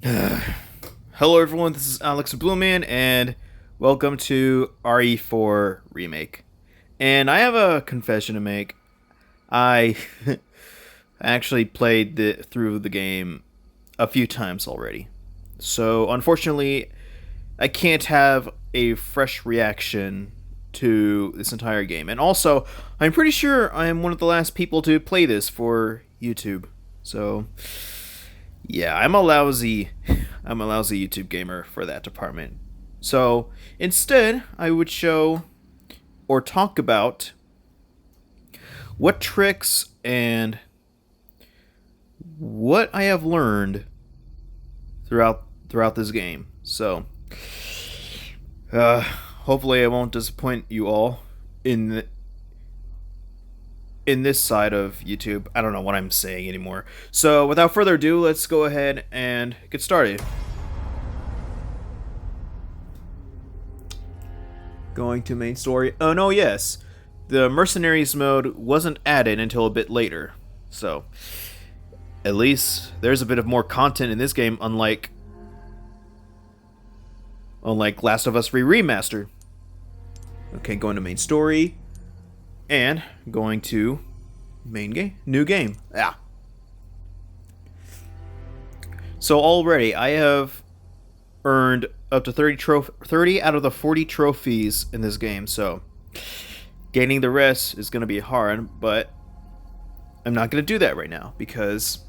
Hello everyone, this is Alex Blueman, and welcome to RE4 Remake. And I have a confession to make. I actually played through the game a few times already. So unfortunately, I can't have a fresh reaction to this entire game. And also, I'm pretty sure I am one of the last people to play this for YouTube. So yeah, I'm a lousy YouTube gamer for that department. So instead, I would show or talk about what tricks and what I have learned throughout this game. So hopefully I won't disappoint you all in in this side of YouTube. I don't know what I'm saying anymore. So without further ado, let's go ahead and get started. Going to main story. Oh no, yes. The mercenaries mode wasn't added until a bit later. So, at least there's a bit of more content in this game, unlike Last of Us 3 Remaster. Okay, going to main story and going to new game. Yeah. So already I have earned up to 30 out of the 40 trophies in this game. So, gaining the rest is going to be hard, but I'm not going to do that right now because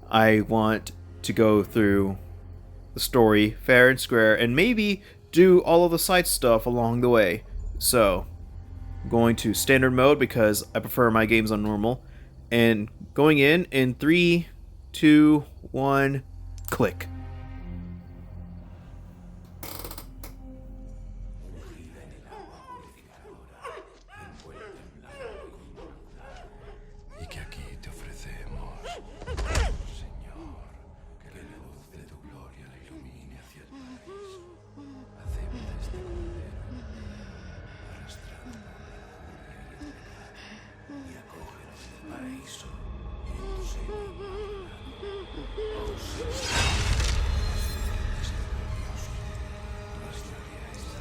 I want to go through the story fair and square and maybe do all of the side stuff along the way. So, I'm going to standard mode because I prefer my games on normal, and going in 3, 2, 1, click. Y que aquí te ofrecemos, Señor, que la luz de tu gloria la ilumine hacia el país. Acepta este cordero, arrastrado por la furia y el pecado, y acógenos en el paraíso y en tu seno inmaculado. Oh Señor, este glorioso, nuestra riqueza.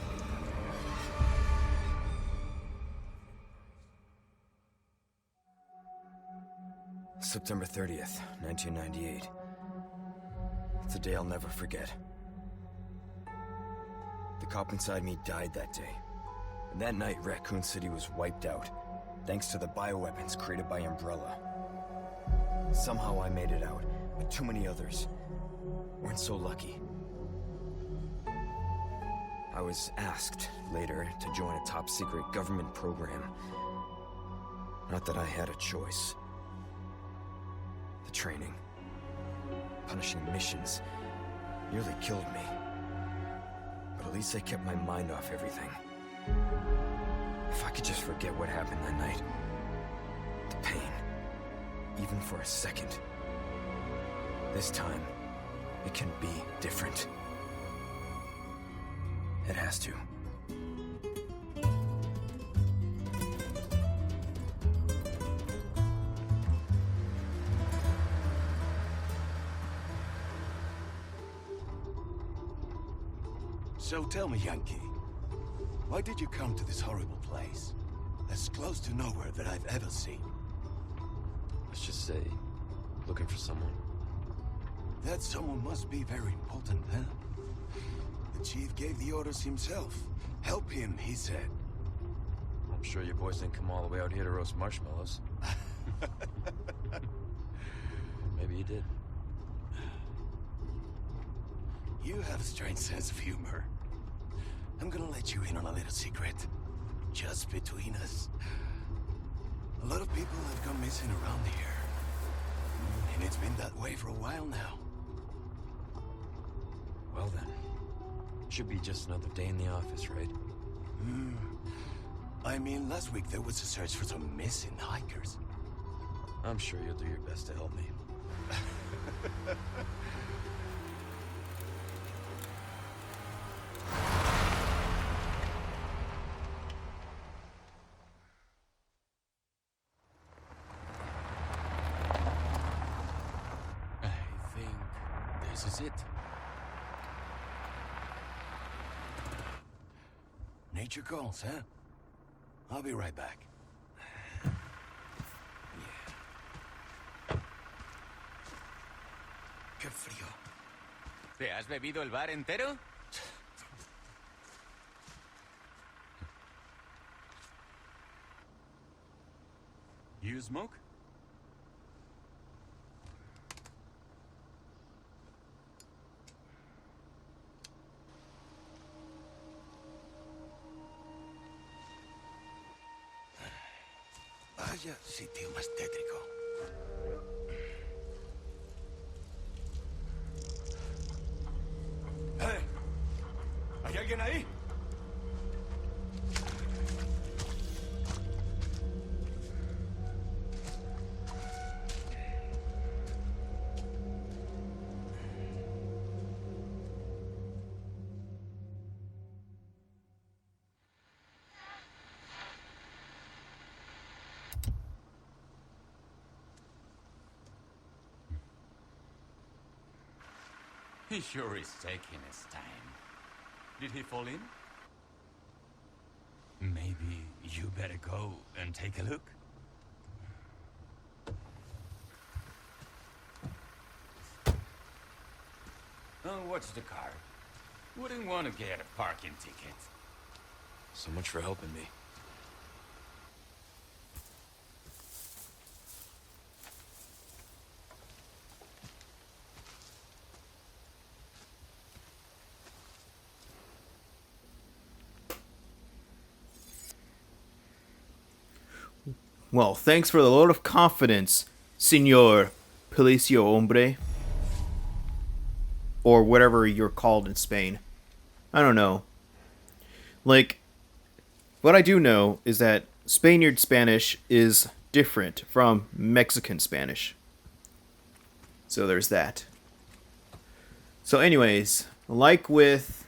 September 30th, 1998. It's a day I'll never forget. The cop inside me died that day. And that night, Raccoon City was wiped out, thanks to the bioweapons created by Umbrella. Somehow I made it out, but too many others weren't so lucky. I was asked later to join a top-secret government program. Not that I had a choice. The training, punishing missions, nearly killed me. But at least I kept my mind off everything. If I could just forget what happened that night, the pain, even for a second. This time, it can be different. It has to. So tell me, Yankee, why did you come to this horrible place? As close to nowhere that I've ever seen. Let's just say, looking for someone. That someone must be very important, huh? The chief gave the orders himself. Help him, he said. I'm sure your boys didn't come all the way out here to roast marshmallows. Maybe you did. You have a strange sense of humor. I'm gonna let you in on a little secret. Just between us. A lot of people have gone missing around here. And it's been that way for a while now. Well then, should be just another day in the office, right? I mean, last week there was a search for some missing hikers. I'm sure you'll do your best to help me. I think this is it. Nature calls, huh? I'll be right back. Qué frío. ¿Te has bebido el bar entero? You smoke? Vaya sitio más tétrico. ¡Hey! ¿Hay alguien ahí? He sure is taking his time. Did he fall in? Maybe you better go and take a look. Oh, what's the car? Wouldn't want to get a parking ticket. So much for helping me. Well, thanks for the vote of confidence, Senor Policio Hombre. Or whatever you're called in Spain. I don't know. Like, what I do know is that Spaniard Spanish is different from Mexican Spanish. So there's that. So anyways, like with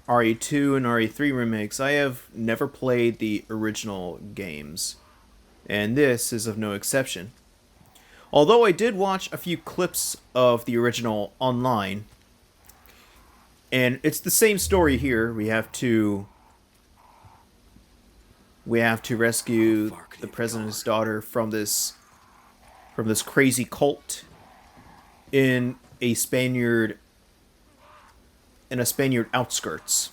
RE2 and RE3 remakes, I have never played the original games. And this is of no exception. Although I did watch a few clips of the original online, and it's the same story here. We have to rescue the president's daughter from this crazy cult in a Spaniard outskirts.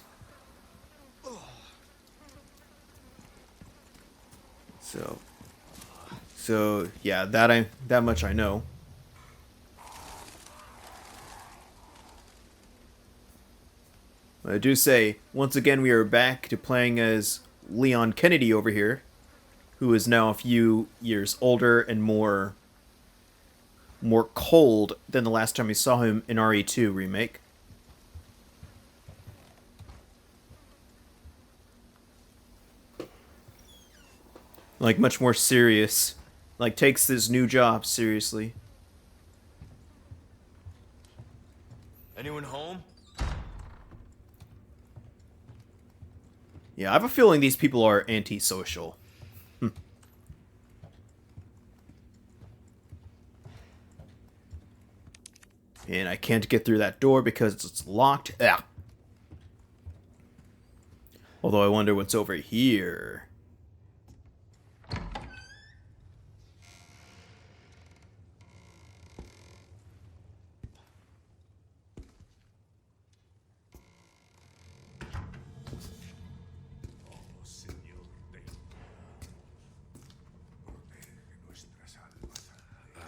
So yeah, that much I know. I do say, once again, we are back to playing as Leon Kennedy over here, who is now a few years older and more cold than the last time we saw him in RE2 Remake. Like, much more serious. Like, takes this new job seriously. Anyone home? Yeah, I have a feeling these people are antisocial. And I can't get through that door because it's locked. Ah. Although I wonder what's over here.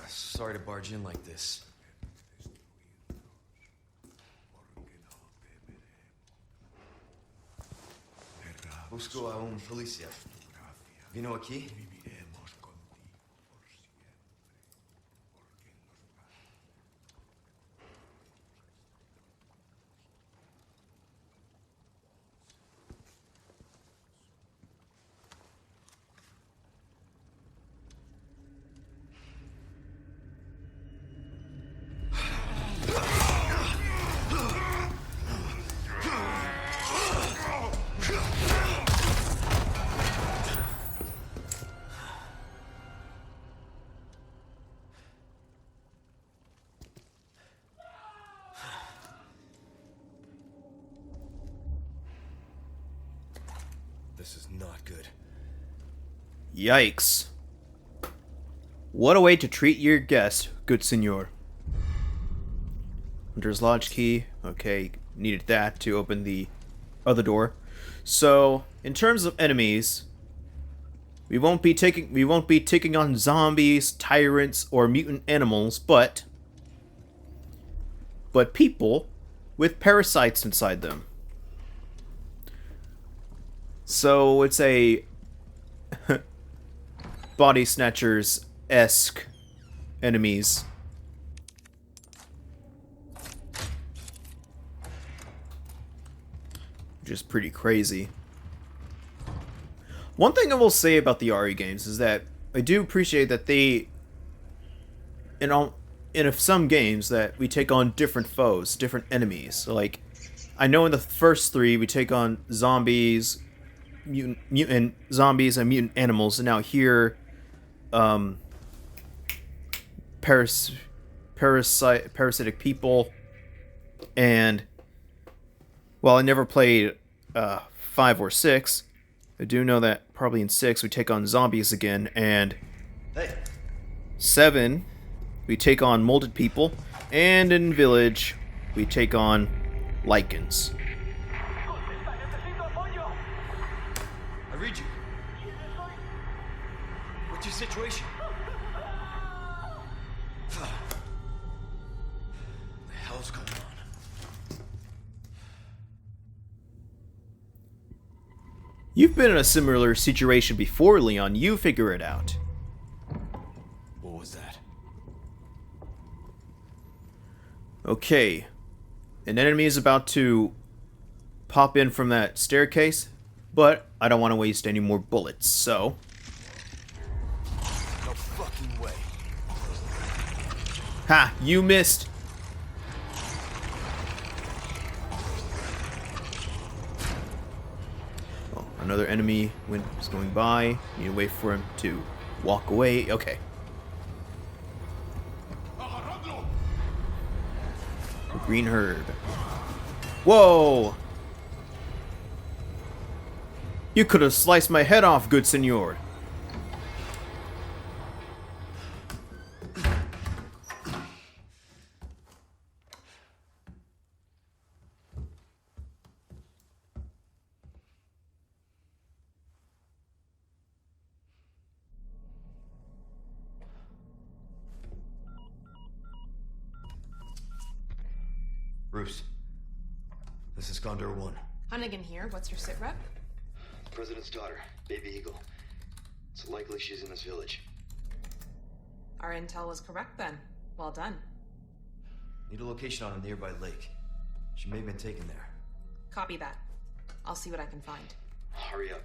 Sorry to barge in like this. Busco a un policía. ¿Vino aquí? This is not good. Yikes. What a way to treat your guest, good senor. Hunter's Lodge key. Okay, needed that to open the other door. So, in terms of enemies, we won't be taking on zombies, tyrants, or mutant animals, but people with parasites inside them. So it's a body snatchers-esque enemies. Which is pretty crazy. One thing I will say about the RE games is that I do appreciate that they, in some games, that we take on different foes, different enemies. So, like, I know in the first three we take on zombies, mutant zombies and mutant animals, and now here, parasitic people, and while I never played 5 or 6, I do know that probably in 6 we take on zombies again, and 7 we take on molded people, and in Village we take on lichens. I read you. What's your situation? What the hell's going on? You've been in a similar situation before, Leon. You figure it out. What was that? Okay. An enemy is about to pop in from that staircase, but I don't want to waste any more bullets, so... No fucking way. Ha! You missed! Oh, another enemy is going by. Need to wait for him to walk away. Okay. The green herb. Whoa! You could have sliced my head off, good senor. Bruce, this is Condor 1. Hunnigan here. What's your sit rep? President's daughter, Baby Eagle. It's likely she's in this village. Our intel was correct then. Well done. Need a location on a nearby lake. She may have been taken there. Copy that. I'll see what I can find. Hurry up.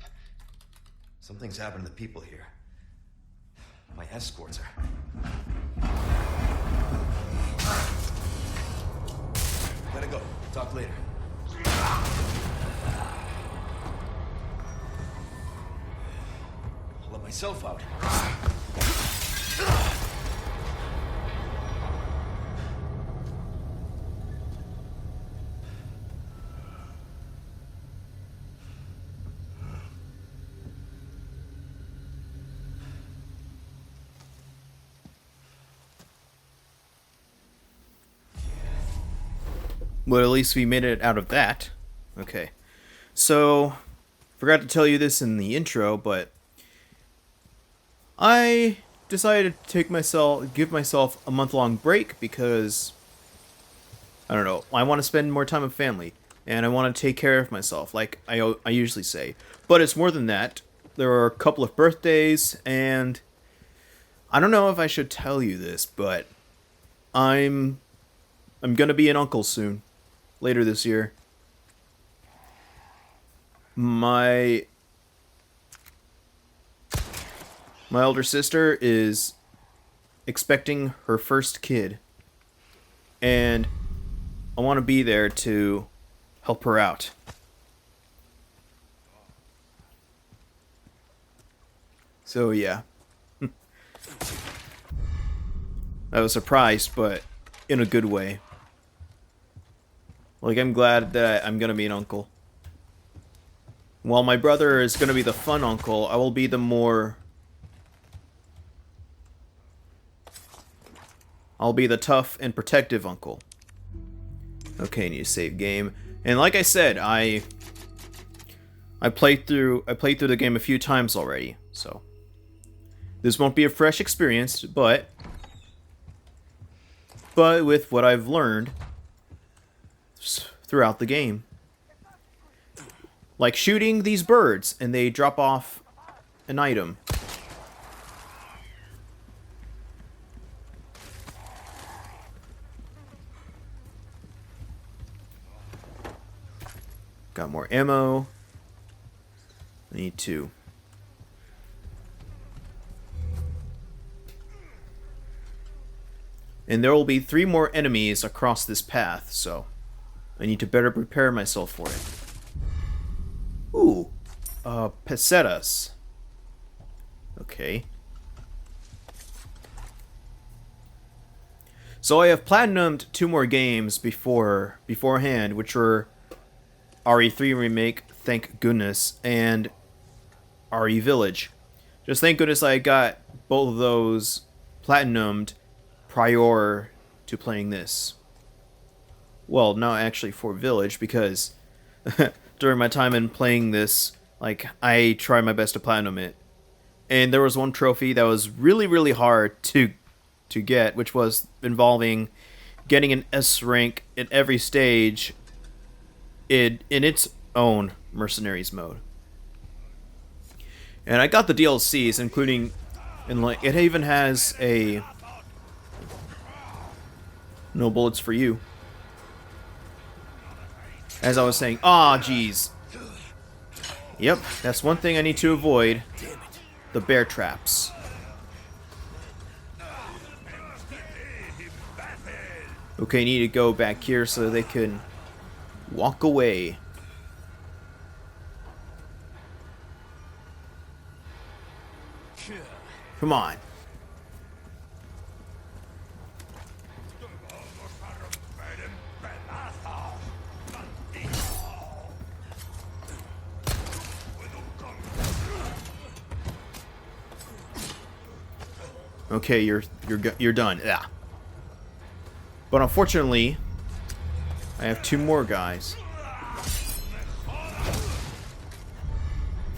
Something's happened to the people here. My escorts are... Gotta go. Talk later. I'll let myself out. Well, at least we made it out of that. Okay. So, forgot to tell you this in the intro, but I decided to give myself a month-long break because, I don't know, I want to spend more time with family, and I want to take care of myself, like I usually say. But it's more than that. There are a couple of birthdays, and I don't know if I should tell you this, but I'm gonna be an uncle soon. Later this year. My older sister is expecting her first kid, and I want to be there to help her out. So yeah. I was surprised, but in a good way. Like, I'm glad that I'm gonna be an uncle. While my brother is going to be the fun uncle, I will be the more... I'll be the tough and protective uncle. Okay, need to save game. And like I said, I played through the game a few times already, so this won't be a fresh experience, but with what I've learned throughout the game. Like shooting these birds and they drop off an item. Got more ammo. I need two. And there will be 3 more enemies across this path, so I need to better prepare myself for it. Ooh, pesetas. Okay. So I have platinumed 2 more games beforehand, which were RE3 Remake, thank goodness, and RE Village. Just thank goodness I got both of those platinumed prior to playing this. Well, not actually for Village, because during my time in playing this, like, I tried my best to platinum it. And there was one trophy that was really, really hard to get, which was involving getting an S rank in every stage in its own Mercenaries mode. And I got the DLCs, including, and like, it even has a no bullets for you. As I was saying, geez. Yep, that's one thing I need to avoid. The bear traps. Okay, need to go back here so they can walk away. Come on. Okay, you're done. Yeah. But unfortunately, I have 2 more guys.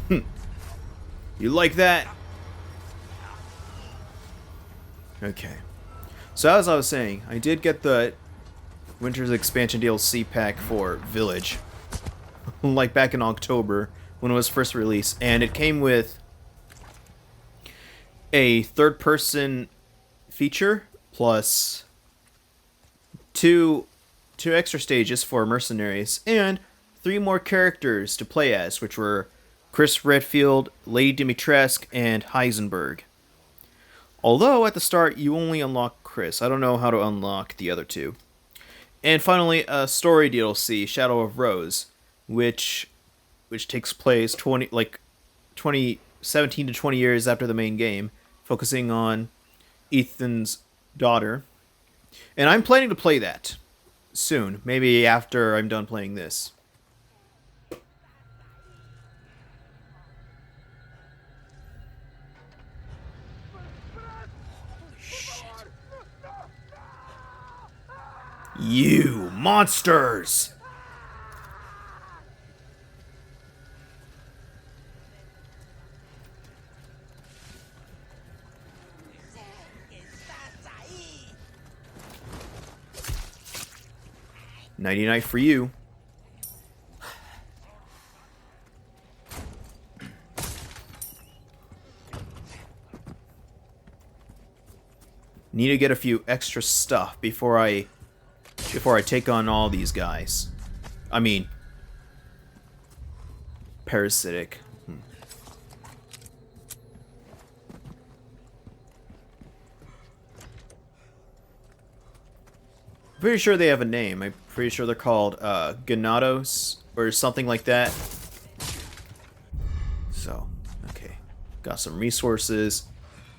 You like that? Okay. So as I was saying, I did get the Winter's Expansion DLC pack for Village. Like back in October when it was first released, and it came with a third-person feature plus two extra stages for mercenaries and 3 more characters to play as, which were Chris Redfield, Lady Dimitrescu, and Heisenberg. Although at the start you only unlock Chris, I don't know how to unlock the other 2. And finally, a story DLC, Shadow of Rose, which takes place 17 to 20 years after the main game, focusing on Ethan's daughter. And I'm planning to play that soon, maybe after I'm done playing this. You monsters! Nighty-night for you. Need to get a few extra stuff before I take on all these guys. I mean, parasitic. Pretty sure they have a name. I'm pretty sure they're called Ganados or something like that. So, okay. Got some resources.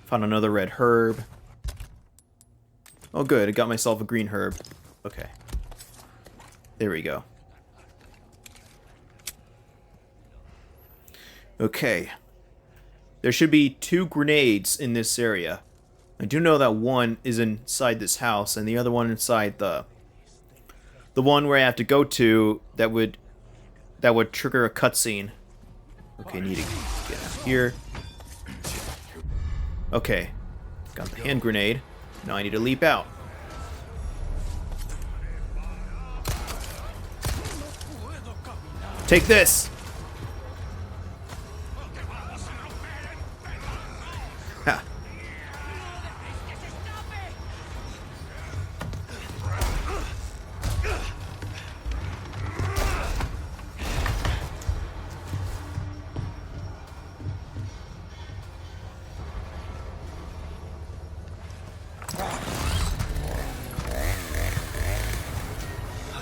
Found another red herb. Oh good, I got myself a green herb. Okay. There we go. Okay. There should be 2 grenades in this area. I do know that one is inside this house, and the other one inside the one where I have to go to that would trigger a cutscene. Okay, need to get out here. Okay, got the hand grenade. Now I need to leap out. Take this! Ha.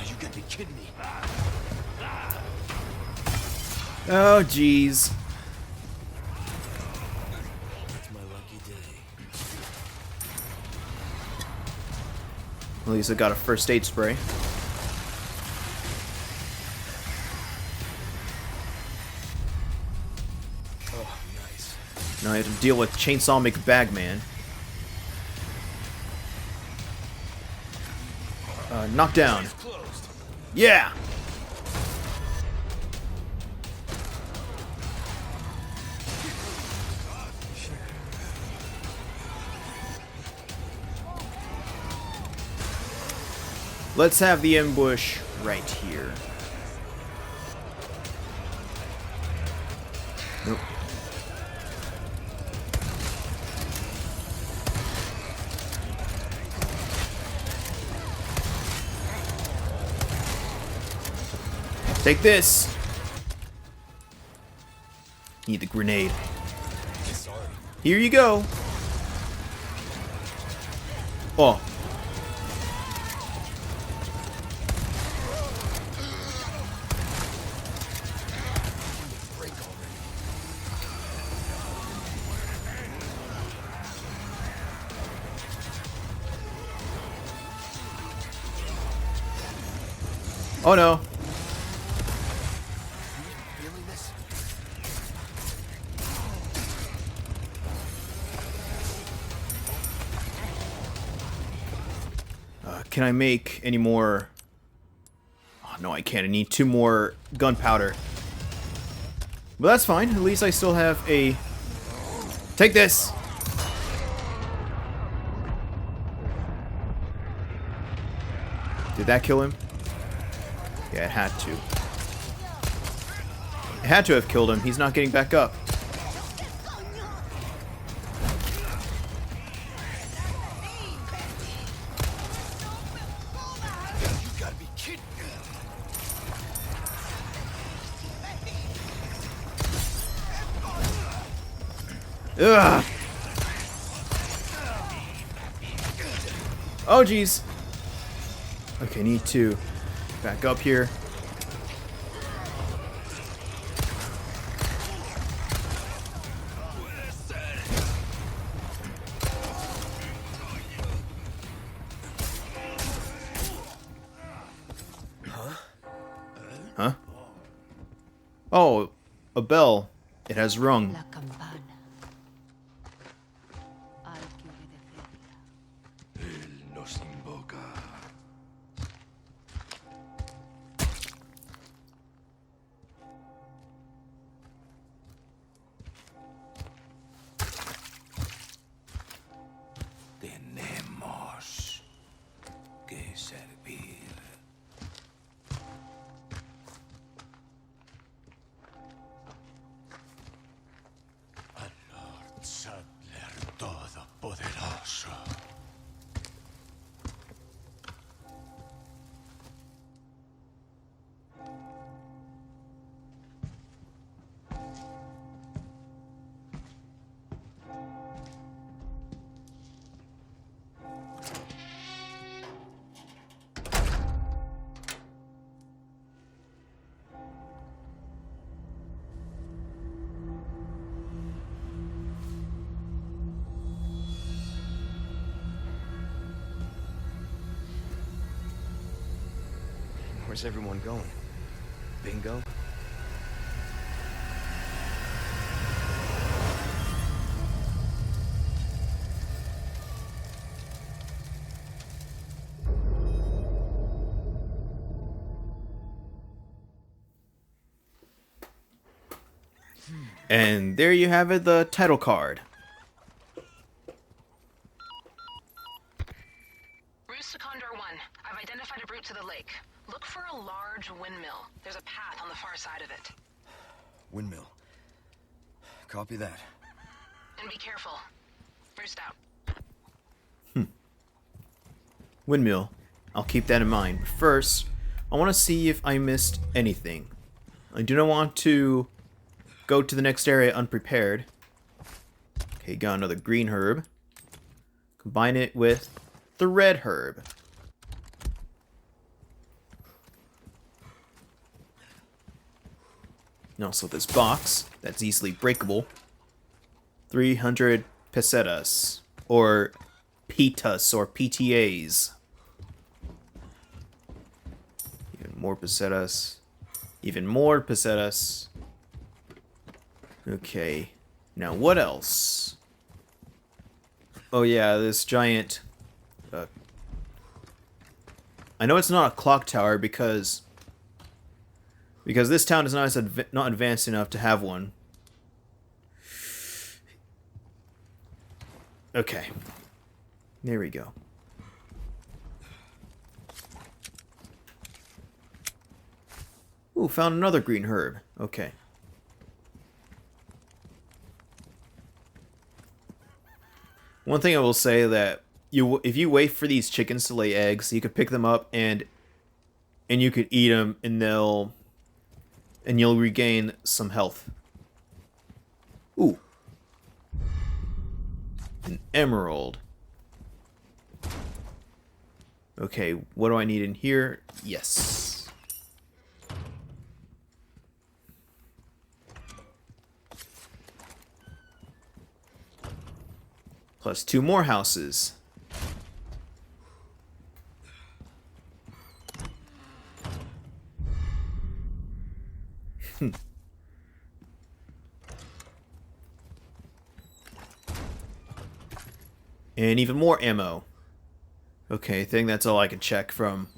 You gotta be kidding me. Oh, jeez. It's my lucky day. At least I got a first aid spray. Oh, nice. Now I have to deal with Chainsaw McBagman. Knockdown. It's closed. Yeah! Let's have the ambush right here. Nope. Take this! Need the grenade. Sorry. Here you go! Oh. Break already. Oh no. Feeling this? Can I make any more? Oh, no, I can't. I need 2 more gunpowder. But that's fine. At least I still have a... Take this! Did that kill him? Yeah, it had to. It had to have killed him. He's not getting back up. You gotta be kidding me. Ugh! Oh, jeez. Okay, need to back up here. Huh? Oh, a bell. It has rung. La campana. Al que obedecerla. Él nos invoca. Tenemos que servir. Al Lord Sadler Todopoderoso. Where's everyone going? Bingo? And there you have it, the title card. Roost to Condor 1. I've identified a route to the lake. Look for a large windmill. There's a path on the far side of it. Windmill. Copy that. And be careful. Roost out. Windmill. I'll keep that in mind. But first, I want to see if I missed anything. I do not want to go to the next area unprepared. Okay, got another green herb. Combine it with the red herb. And also this box that's easily breakable. 300 pesetas. Or pitas or PTAs. Even more pesetas. Even more pesetas. Okay. Now what else? Oh yeah, this giant... I know it's not a clock tower because this town is not advanced enough to have one. Okay. There we go. Ooh, found another green herb. Okay. One thing I will say that if you wait for these chickens to lay eggs, you could pick them up and you could eat them and you'll regain some health. Ooh. An emerald. Okay, what do I need in here? Yes. Plus 2 more houses. And even more ammo. Okay, I think that's all I can check from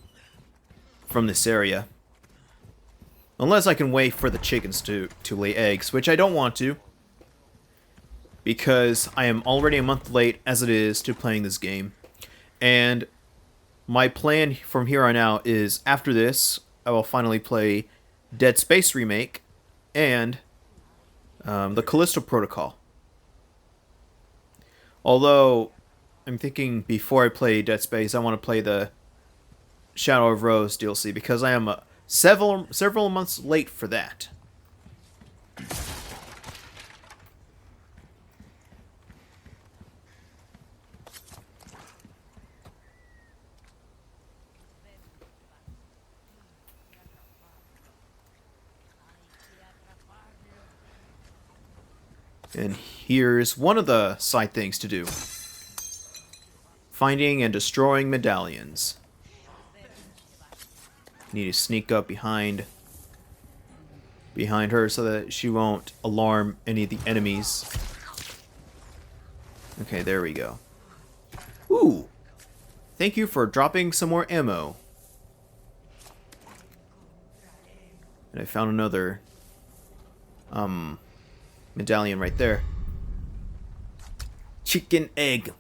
this area. Unless I can wait for the chickens to lay eggs, which I don't want to. Because I am already a month late, as it is, to playing this game. And my plan from here on out is, after this, I will finally play Dead Space Remake and the Callisto Protocol. Although, I'm thinking before I play Dead Space, I want to play the Shadow of Rose DLC, because I am several months late for that. And here's one of the side things to do. Finding and destroying medallions. Need to sneak up behind her so that she won't alarm any of the enemies. Okay, there we go. Ooh! Thank you for dropping some more ammo. And I found another medallion right there. Chicken egg.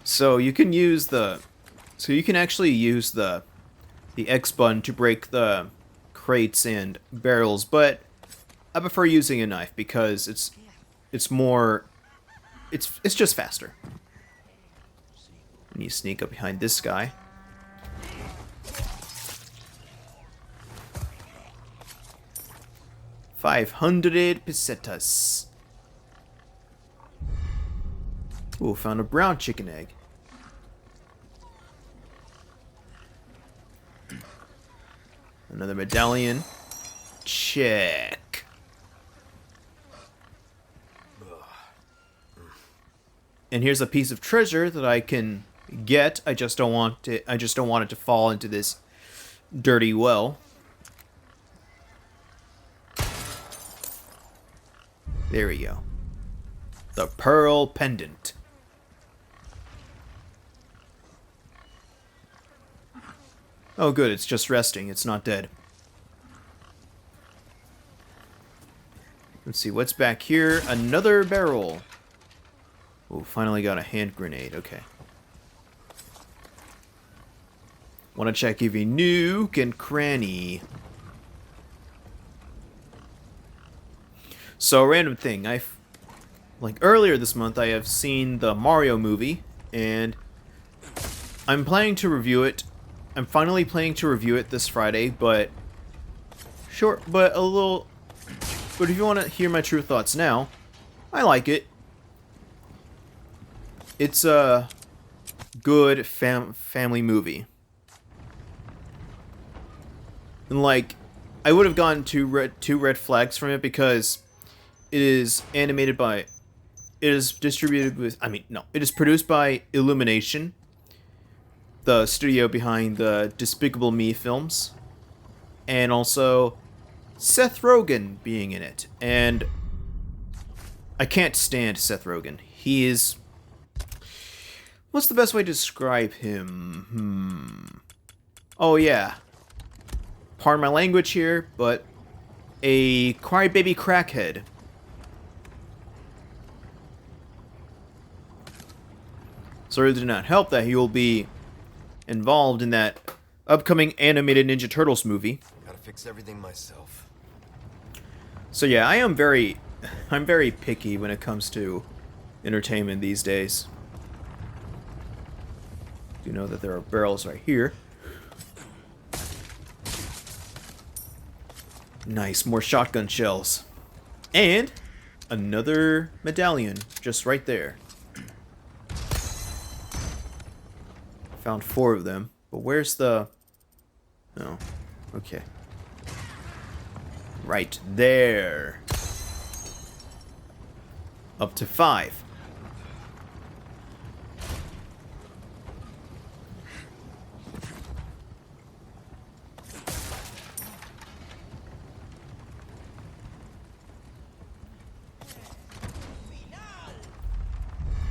So you can actually use the X button to break the crates and barrels, but I prefer using a knife because it's just faster. And you sneak up behind this guy. $500 pesetas. Ooh, found a brown chicken egg. Another medallion. Check. And here's a piece of treasure that I can get. I just don't want it to fall into this dirty well. There we go. The Pearl Pendant. Oh good, it's just resting. It's not dead. Let's see, what's back here? Another barrel. Oh, finally got a hand grenade. Okay. Want to check every nook and cranny. So, random thing. Like, earlier this month, I have seen the Mario movie, and I'm planning to review it. I'm finally planning to review it this Friday, but short, but a little. But if you want to hear my true thoughts now, I like it. It's a good family movie. And like, I would have gotten two red flags from it because it is animated by, it is distributed with, it is produced by Illumination, the studio behind the Despicable Me films, and also Seth Rogen being in it. And I can't stand Seth Rogen. He is, what's the best way to describe him? Oh yeah. Pardon my language here, but a crybaby crackhead. So it did not help that he will be involved in that upcoming animated Ninja Turtles movie. Gotta fix everything myself. So yeah, I'm very picky when it comes to entertainment these days. You know that there are barrels right here. Nice, more shotgun shells. And another medallion just right there. Found 4 of them. But where's the... Oh, okay. Right there. Up to 5.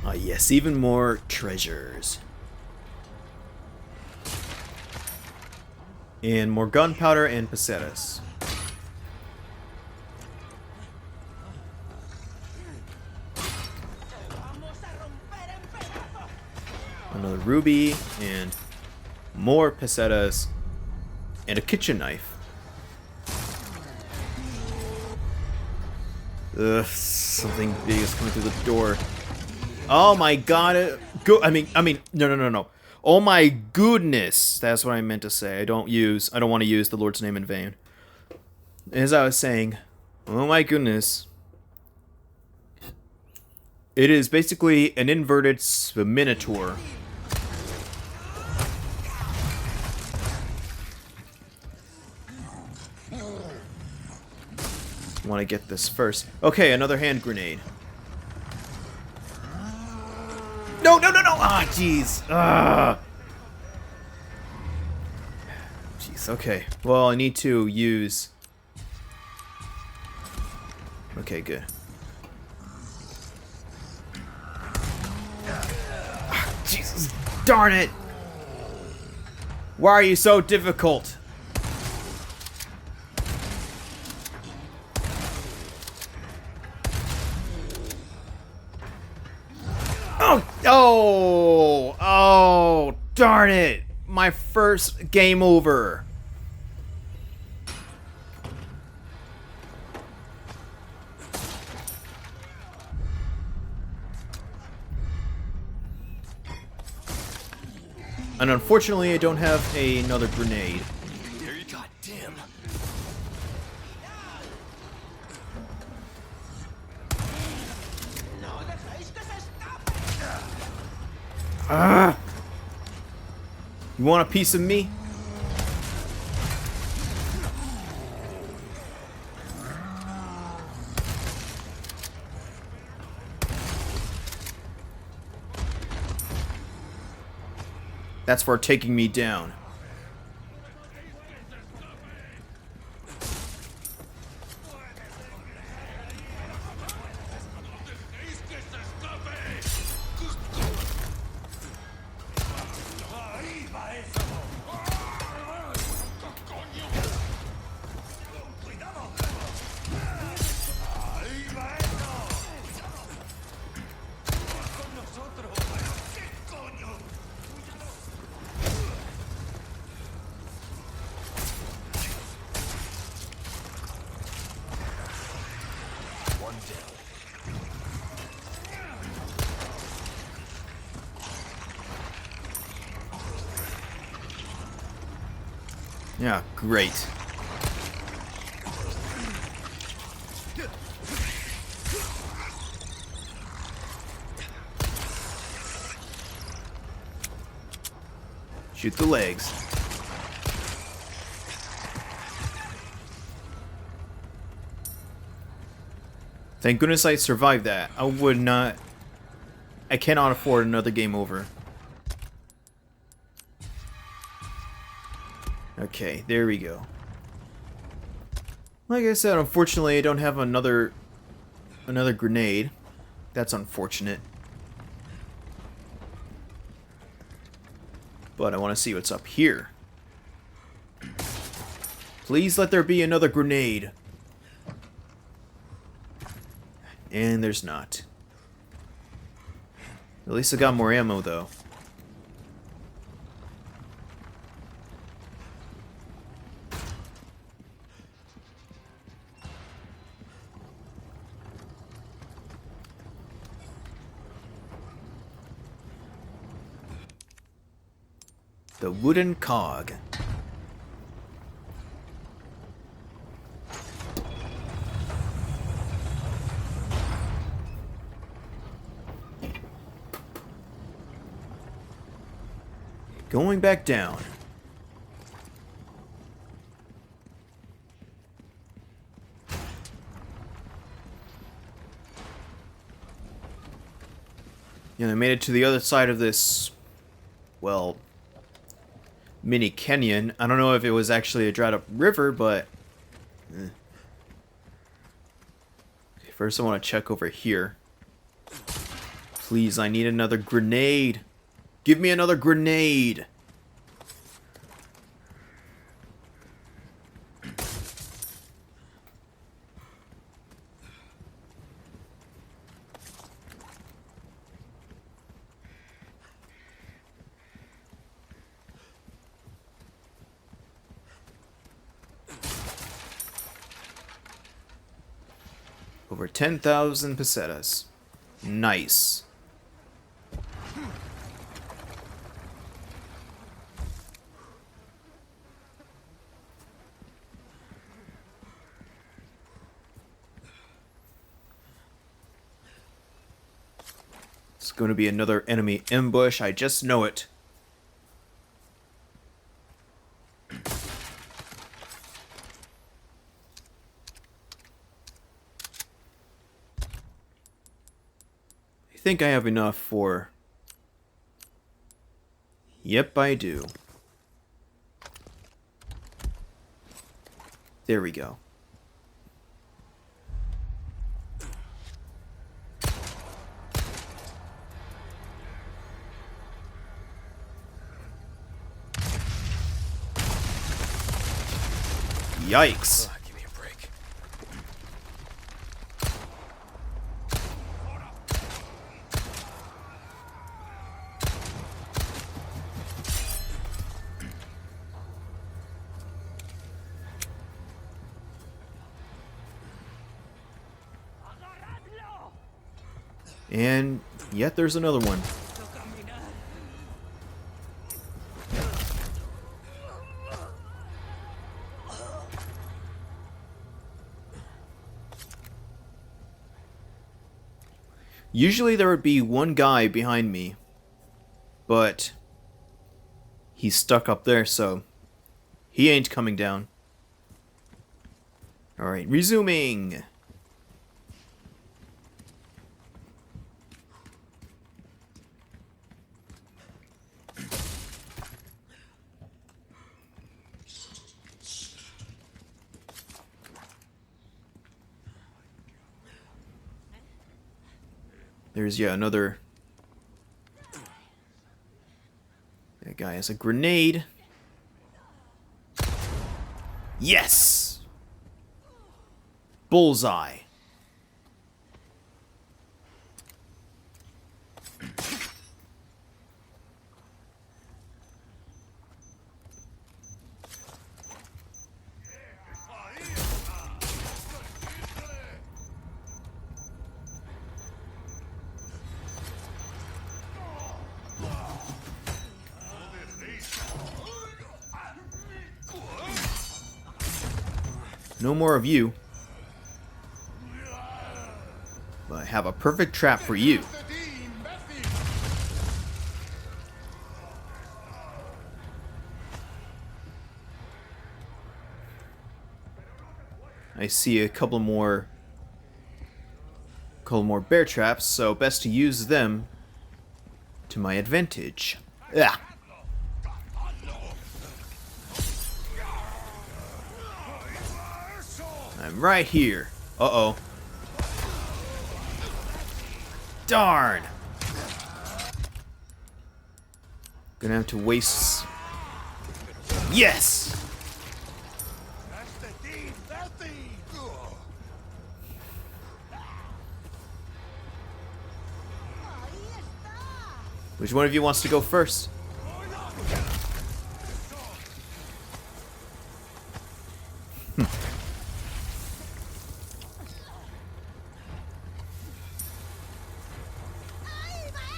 Ah, yes, even more treasures. And more gunpowder and pesetas. Another ruby and more pesetas and a kitchen knife. Ugh, something big is coming through the door. Oh my god! No. Oh my goodness! That's what I meant to say. I don't want to use the Lord's name in vain. As I was saying, oh my goodness. It is basically an inverted Minotaur. Want to get this first. Okay, another hand grenade. No! Ah, jeez. Jeez, okay. Well, I need to use... Okay, good. Ah, Jesus, darn it! Why are you so difficult? Oh, darn it. My first game over. And unfortunately, I don't have another grenade. Goddamn. Ah! You want a piece of me? That's for taking me down. Yeah, great. Shoot the legs. Thank goodness I survived that. I would not... I cannot afford another game over. Okay, there we go. Like I said, unfortunately I don't have another grenade. That's unfortunate. But I want to see what's up here. Please let there be another grenade. And there's not. At least I got more ammo, though. The wooden cog. Going back down. Yeah, I made it to the other side of this, well, mini canyon. I don't know if it was actually a dried up river, but... Okay, first I want to check over here. Please, I need another grenade. Give me another grenade! Over 10,000 pesetas. Nice. It's going to be another enemy ambush, I just know it. I think I have enough for... Yep, I do. There we go. Yikes. Give me a break. And yet there's another one. Usually there would be one guy behind me, but he's stuck up there, so he ain't coming down. Alright, resuming. There's, yeah, another... That guy has a grenade. Yes! Bullseye. No more of you. But I have a perfect trap for you. I see a couple more bear traps, so best to use them to my advantage. Yeah. I'm right here. Uh-oh. Darn! Gonna have to waste... Yes! Which one of you wants to go first?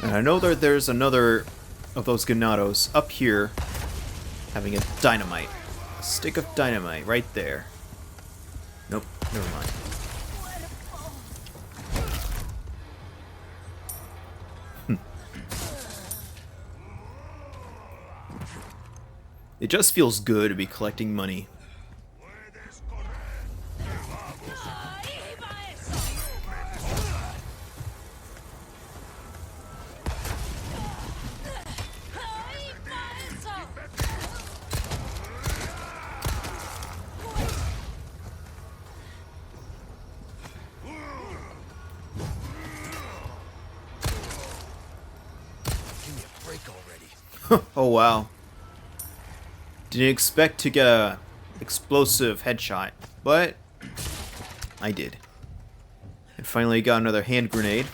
And I know that there's another of those ganados up here having a dynamite. A stick of dynamite right there. Nope, never mind. It just feels good to be collecting money. Oh wow. Didn't expect to get a explosive headshot, but I did. And finally got another hand grenade.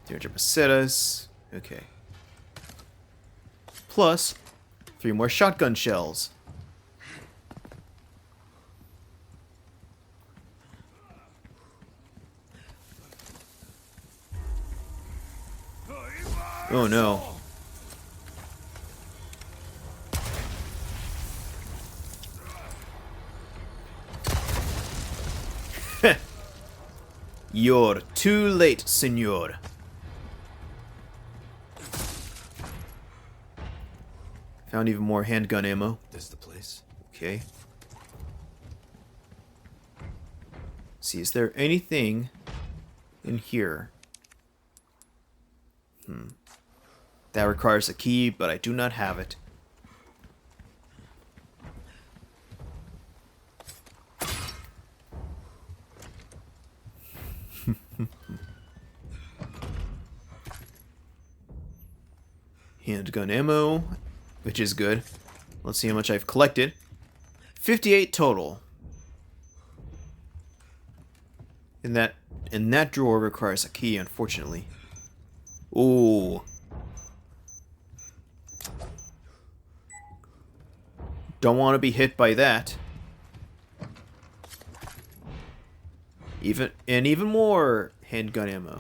300 pesetas. Okay. Plus 3 more shotgun shells. Oh no. You're too late, senor. Found even more handgun ammo. This the place? Okay. See, is there anything in here? That requires a key, but I do not have it. Handgun ammo, which is good. Let's see how much I've collected. 58 total. And that drawer requires a key, unfortunately. Ooh. Don't want to be hit by that. Even more handgun ammo.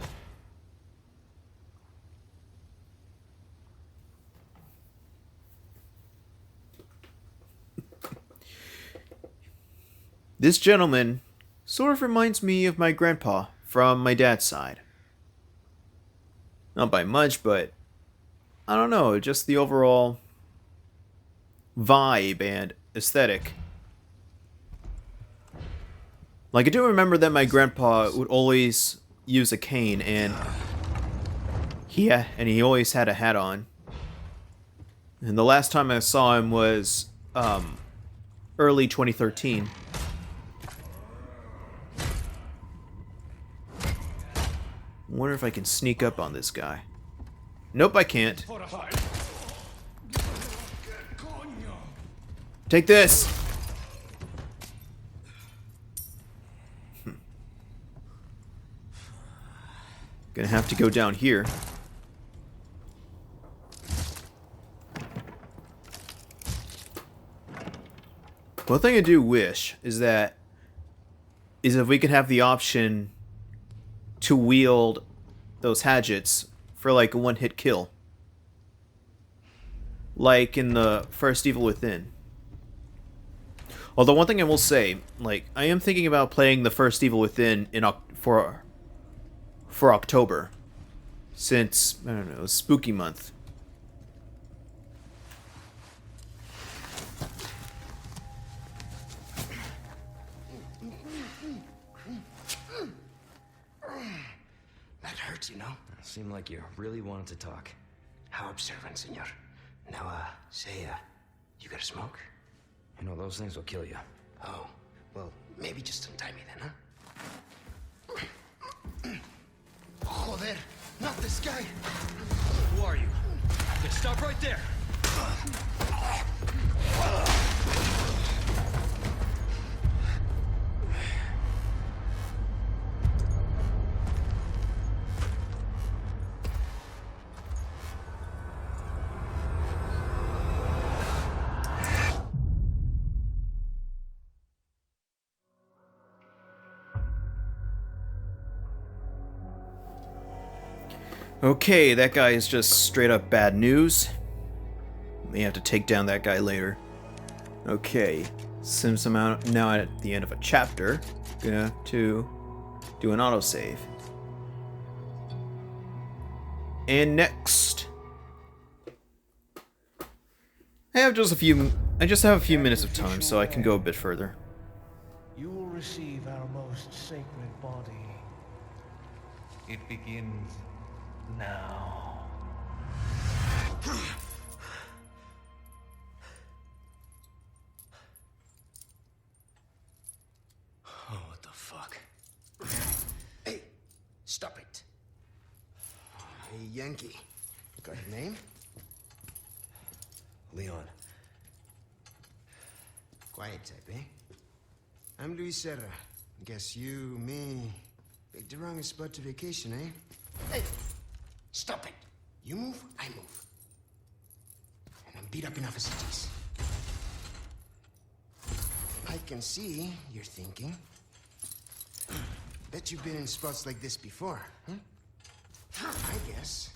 This gentleman sort of reminds me of my grandpa from my dad's side. Not by much, but I don't know, just the overall vibe and aesthetic. Like, I do remember that my grandpa would always use a cane, and he always had a hat on. And the last time I saw him was early 2013. I wonder if I can sneak up on this guy. Nope, I can't. Take this! Gonna have to go down here. One thing I do wish is if we could have the option to wield those hatchets for like a one-hit kill. Like in the first Evil Within. Although one thing I will say, like, I am thinking about playing the first Evil Within for October, since I don't know, spooky month. That hurts, you know. Seemed like you really wanted to talk. How observant, senor. Now, say, you got a smoke? You know, those things will kill you. Oh, well, maybe just untie me then, huh? Joder, not this guy! Who are you? Okay, stop right there! Okay, that guy is just straight up bad news. May have to take down that guy later. Okay, since I'm now at the end of a chapter, gonna have to do an autosave. And next, I just have a few minutes of time, so I can go a bit further. You will receive our most sacred body. It begins now. Oh, what the fuck? Hey, stop it. Hey, Yankee. Got your name? Leon. Quiet type, eh? I'm Luis Serra. Guess you, me, picked the wrong spot to vacation, eh? Hey! Stop it! You move, I move. And I'm beat up enough as it is. I can see you're thinking. Bet you've been in spots like this before, huh? I guess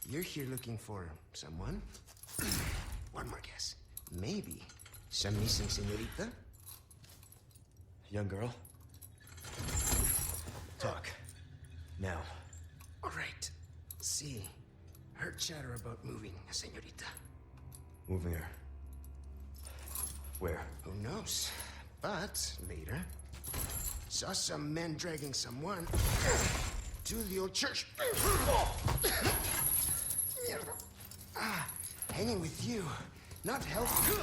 you're here looking for someone. One more guess. Maybe some missing señorita? Young girl? Talk. Now. All right. See. Heard chatter about moving a señorita. Moving her? Where? Who knows? But later, saw some men dragging someone to the old church. Hanging with you, not helping.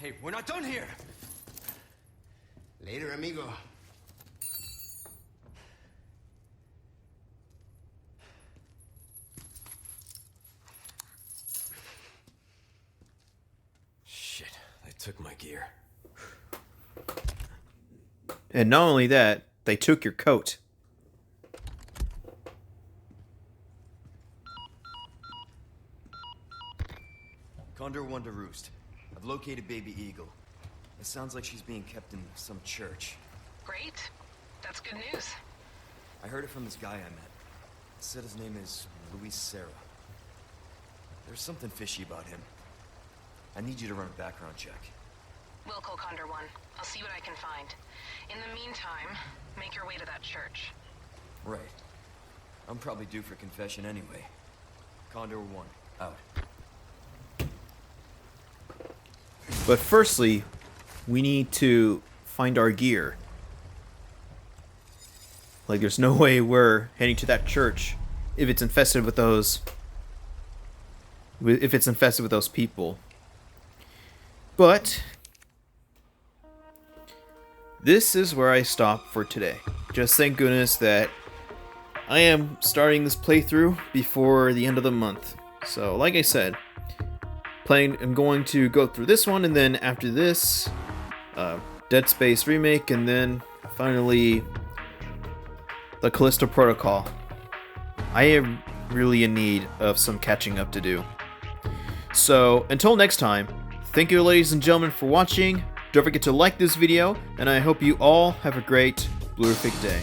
Hey, we're not done here! Later, amigo. Shit, they took my gear. And not only that, they took your coat. Condor 1 to Roost. I've located Baby Eagle. It sounds like she's being kept in some church. Great. That's good news. I heard it from this guy I met. Said his name is Luis Serra. There's something fishy about him. I need you to run a background check. Will call Condor 1. I'll see what I can find. In the meantime, make your way to that church. Right. I'm probably due for confession anyway. Condor 1, out. But firstly, we need to find our gear. Like, there's no way we're heading to that church if it's infested with those... if it's infested with those people. But this is where I stop for today. Just thank goodness that I am starting this playthrough before the end of the month. So, like I said, I'm going to go through this one, and then after this, Dead Space Remake, and then finally the Callisto Protocol. I am really in need of some catching up to do. So, until next time, thank you ladies and gentlemen for watching. Don't forget to like this video, and I hope you all have a great Blurific day.